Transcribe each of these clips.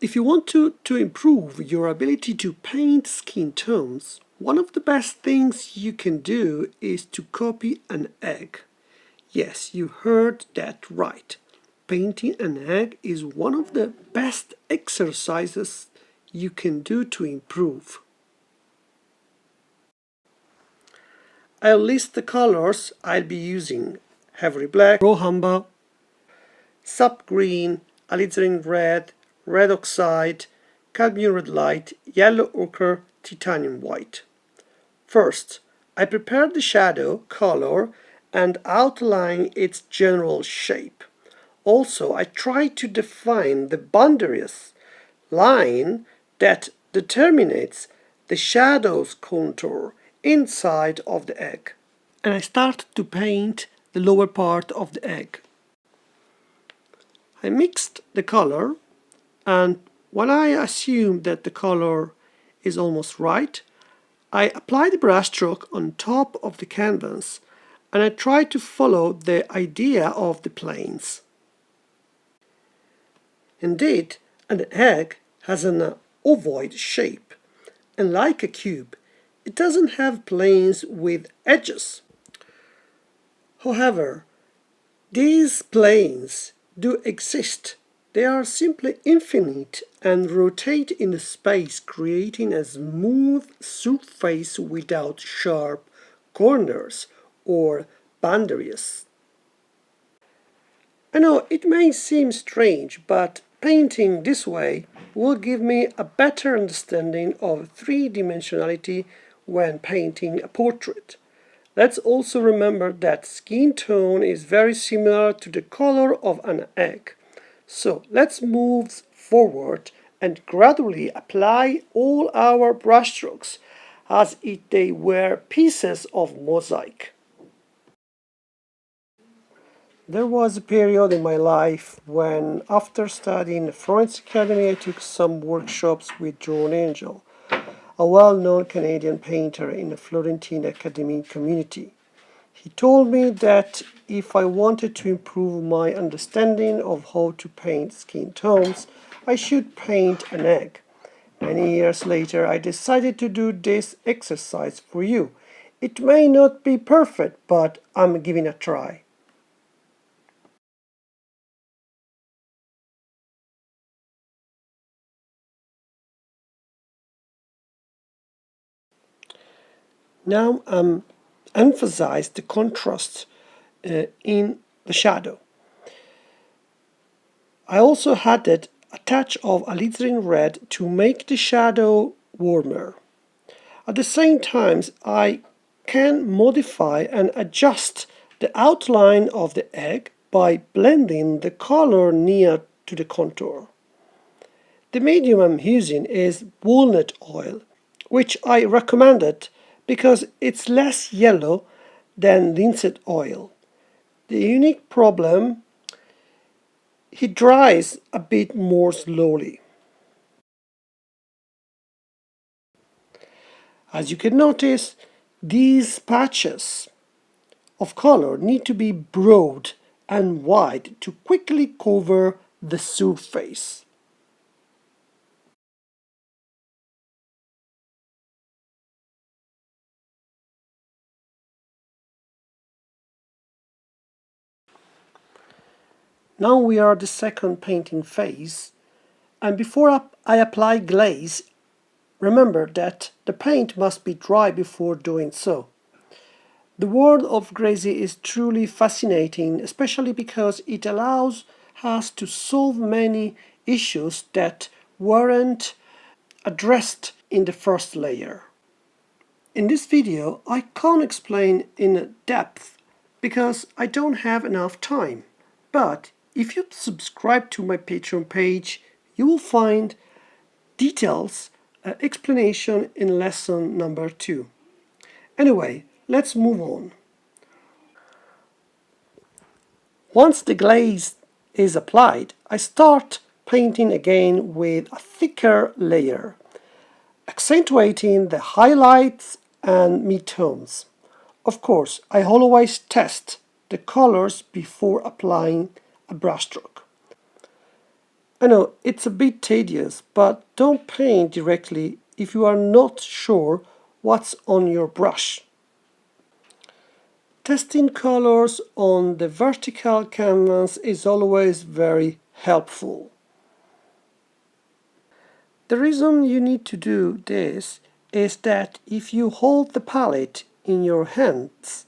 If you want to improve your ability to paint skin tones, one of the best things you can do is to copy an egg. Yes, you heard that right. Painting an egg is one of the best exercises you can do to improve. I'll list the colors I'll be using: Ivory Black, Raw Umber, Sap Green, Alizarin Red, Red Oxide, Cadmium Red Light, Yellow Ochre, Titanium White. First, I prepared the shadow color and outline its general shape. Also, I try to define the boundaries line that determines the shadow's contour inside of the egg. And I start to paint the lower part of the egg. I mixed the color, and when I assume that the color is almost right, I apply the brushstroke on top of the canvas and I try to follow the idea of the planes. Indeed, an egg has an ovoid shape, and like a cube, it doesn't have planes with edges. However, these planes do exist. They are simply infinite and rotate in space, creating a smooth surface without sharp corners or boundaries. I know it may seem strange, but painting this way will give me a better understanding of three-dimensionality when painting a portrait. Let's also remember that skin tone is very similar to the color of an egg. So let's move forward and gradually apply all our brushstrokes as if they were pieces of mosaic. There was a period in my life when, after studying at Florence Academy, I took some workshops with John Angel, a well-known Canadian painter in the Florentine Academy community. He told me that if I wanted to improve my understanding of how to paint skin tones, I should paint an egg. Many years later, I decided to do this exercise for you. It may not be perfect, but I'm giving it a try. Now emphasize the contrast in the shadow. I also added a touch of alizarin red to make the shadow warmer. At the same time, I can modify and adjust the outline of the egg by blending the color near to the contour. The medium I'm using is walnut oil, which I recommended because it's less yellow than linseed oil. The unique problem, it dries a bit more slowly. As you can notice, these patches of color need to be broad and wide to quickly cover the surface. Now we are at the second painting phase, and before I apply glaze, remember that the paint must be dry before doing so. The world of glaze is truly fascinating, especially because it allows us to solve many issues that weren't addressed in the first layer. In this video, I can't explain in depth because I don't have enough time. But if you subscribe to my Patreon page, you will find details, explanation in lesson number 2. Anyway, let's move on. Once the glaze is applied, I start painting again with a thicker layer, accentuating the highlights and midtones. Of course, I always test the colors before applying a brushstroke. I know it's a bit tedious, but don't paint directly if you are not sure what's on your brush. Testing colors on the vertical canvas is always very helpful. The reason you need to do this is that if you hold the palette in your hands,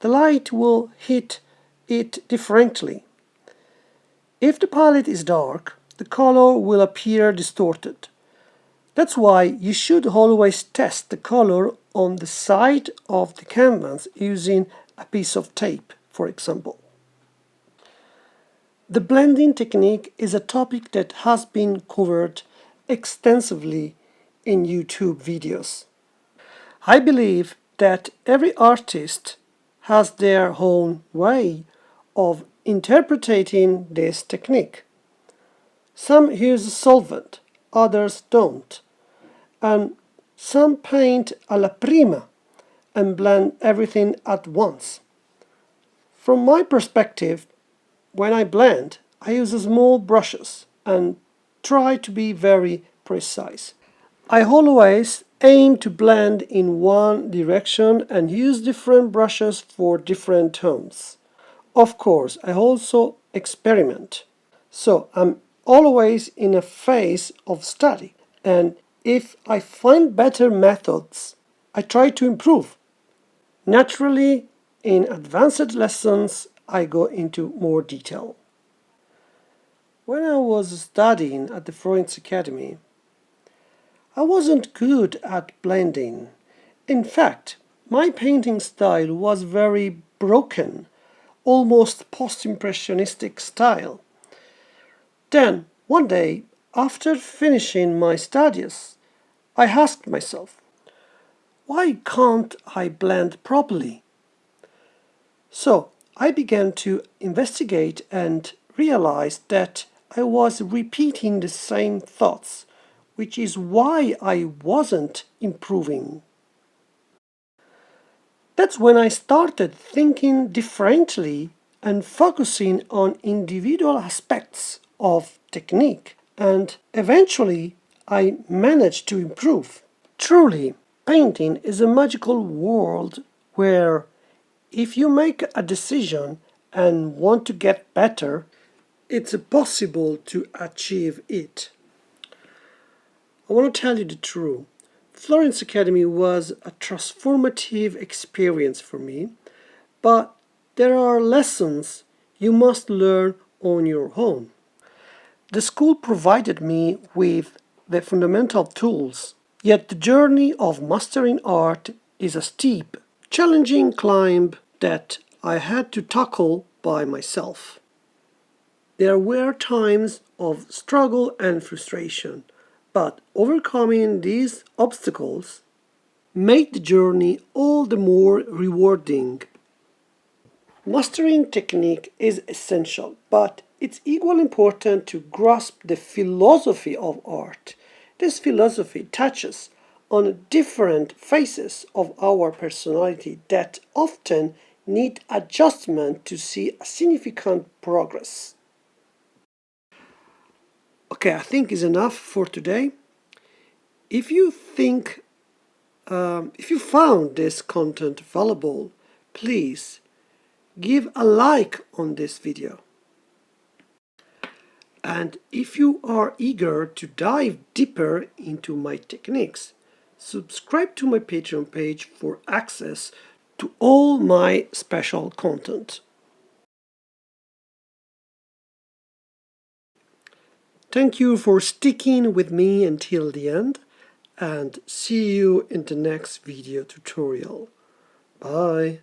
the light will hit it differently. If the palette is dark, the color will appear distorted. That's why you should always test the color on the side of the canvas using a piece of tape, for example. The blending technique is a topic that has been covered extensively in YouTube videos. I believe that every artist has their own way of interpreting this technique. Some use solvent, others don't, and some paint alla prima and blend everything at once. From my perspective, when I blend, I use small brushes and try to be very precise. I always aim to blend in one direction and use different brushes for different tones. Of course, I also experiment. So I'm always in a phase of study, and if I find better methods, I try to improve. Naturally, in advanced lessons, I go into more detail. When I was studying at the Florence Academy, I wasn't good at blending. In fact, my painting style was very broken, almost post-impressionistic style. Then, one day, after finishing my studies, I asked myself, why can't I blend properly? So, I began to investigate and realized that I was repeating the same thoughts, which is why I wasn't improving. That's when I started thinking differently and focusing on individual aspects of technique, and eventually I managed to improve. Truly, painting is a magical world where if you make a decision and want to get better, it's possible to achieve it. I want to tell you the truth. Florence Academy was a transformative experience for me, but there are lessons you must learn on your own. The school provided me with the fundamental tools, yet the journey of mastering art is a steep, challenging climb that I had to tackle by myself. There were times of struggle and frustration, but overcoming these obstacles made the journey all the more rewarding. Mastering technique is essential, but it's equally important to grasp the philosophy of art. This philosophy touches on different phases of our personality that often need adjustment to see a significant progress. Okay, I think is enough for today. If you think, if you found this content valuable, please give a like on this video. And if you are eager to dive deeper into my techniques, subscribe to my Patreon page for access to all my special content. Thank you for sticking with me until the end, and see you in the next video tutorial. Bye.